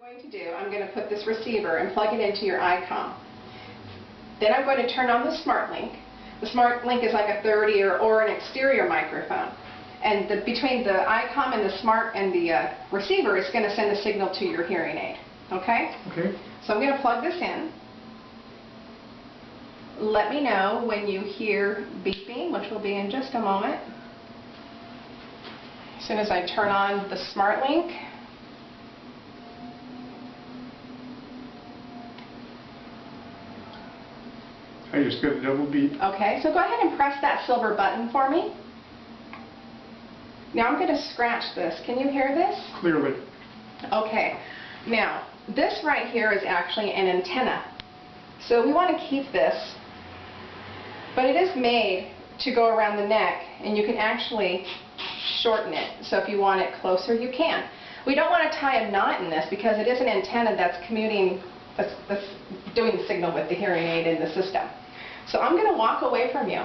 I'm going to put this receiver and plug it into your ICOM. Then I'm going to turn on the Smart Link. The Smart Link is like a third ear or an exterior microphone. And between the ICOM and the receiver, it's going to send a signal to your hearing aid. Okay? Okay. So I'm going to plug this in. Let me know when you hear beeping, which will be in just a moment. As soon as I turn on the Smart Link. I just got a double beep. Okay, so go ahead and press that silver button for me. Now I'm going to scratch this. Can you hear this? Clearly. Okay. Now, this right here is actually an antenna. So we want to keep this, but it is made to go around the neck, and you can actually shorten it. So if you want it closer, you can. We don't want to tie a knot in this because it is an antenna that's that's doing the signal with the hearing aid in the system. So I'm going to walk away from you,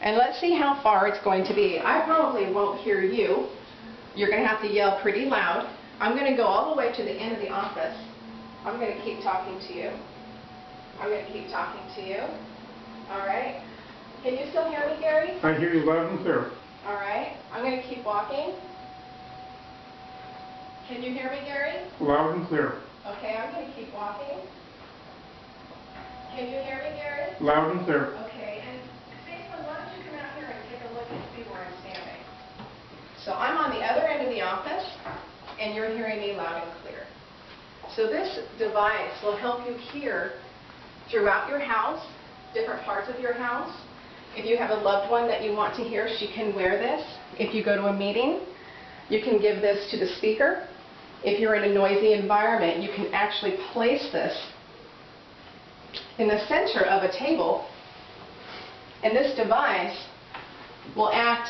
and let's see how far it's going to be. I probably won't hear you. You're going to have to yell pretty loud. I'm going to go all the way to the end of the office. I'm going to keep talking to you. I'm going to keep talking to you. All right. Can you still hear me, Gary? I hear you loud and clear. All right. I'm going to keep walking. Can you hear me, Gary? Loud and clear. Okay, I'm going to keep walking. Can you hear me, Gary? Loud and clear. Okay, and Faithful, why don't you come out here and take a look and see where I'm standing? So I'm on the other end of the office, and you're hearing me loud and clear. So this device will help you hear throughout your house, different parts of your house. If you have a loved one that you want to hear, she can wear this. If you go to a meeting, you can give this to the speaker. If you're in a noisy environment, you can actually place this in the center of a table, and this device will act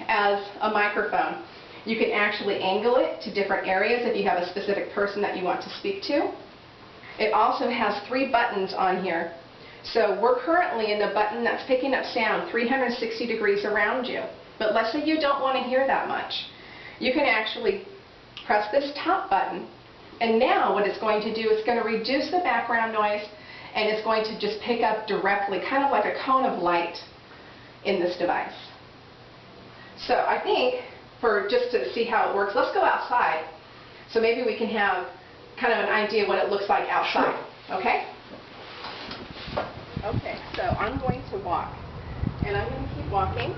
as a microphone. You can actually angle it to different areas if you have a specific person that you want to speak to. It also has 3 buttons on here. So we're currently in the button that's picking up sound 360 degrees around you. But let's say you don't want to hear that much. You can actually press this top button, and now what it's going to do is going to reduce the background noise, and it's going to just pick up directly, kind of like a cone of light in this device. So I think, just to see how it works, let's go outside. So maybe we can have kind of an idea what it looks like outside. Sure. Okay? Okay, so I'm going to walk, and I'm going to keep walking,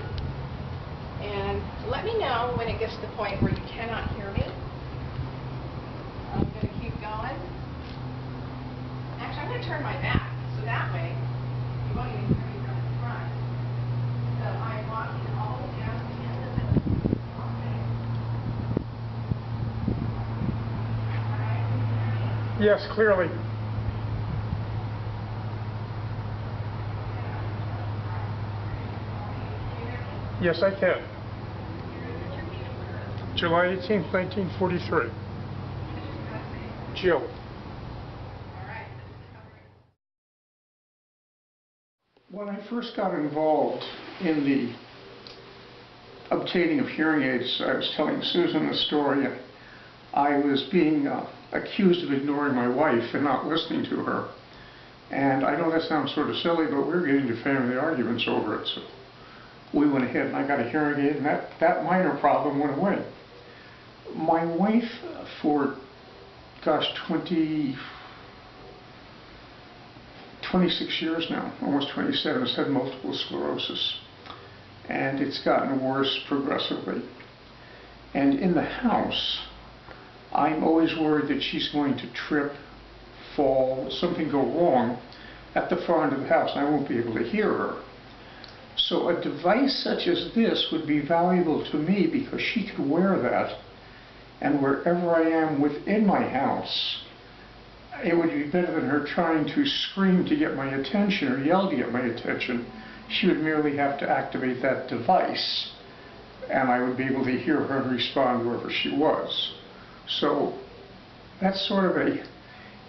and let me know when it gets to the point where you cannot hear me. I'm going to keep going. Actually, I'm going to turn my back, so that way you won't even hear me from the front. So I'm walking all the way down to the end of the office. All right, can you hear me? Yes, clearly. Yes, I can. July 18th, 1943. Jill. When I first got involved in the obtaining of hearing aids, I was telling Susan the story, and I was being accused of ignoring my wife and not listening to her. And I know that sounds sort of silly, but we were getting into family arguments over it. So we went ahead and I got a hearing aid, and that minor problem went away. My wife, for, gosh, 26 years now, almost 27, has had multiple sclerosis. And it's gotten worse progressively. And in the house, I'm always worried that she's going to trip, fall, something go wrong at the far end of the house, and I won't be able to hear her. So a device such as this would be valuable to me because she could wear that, and wherever I am within my house, it would be better than her trying to scream to get my attention or yell to get my attention. She would merely have to activate that device, and I would be able to hear her and respond wherever she was. So that's sort of an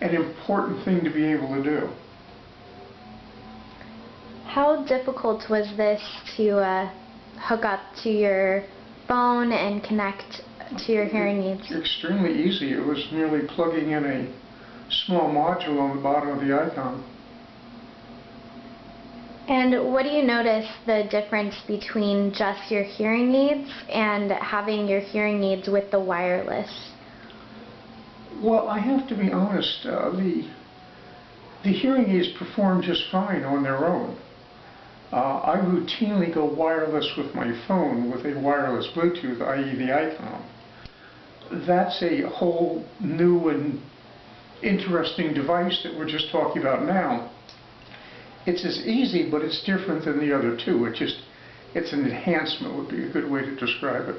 important thing to be able to do. How difficult was this to hook up to your phone and connect to your hearing aids? Extremely easy. It was merely plugging in a small module on the bottom of the icon. And what do you notice the difference between just your hearing aids and having your hearing aids with the wireless? Well, I have to be honest, the hearing aids perform just fine on their own. I routinely go wireless with my phone with a wireless Bluetooth, i.e. the icon. That's a whole new and interesting device that we're just talking about now. It's as easy, but it's different than the other two. It's an enhancement would be a good way to describe it.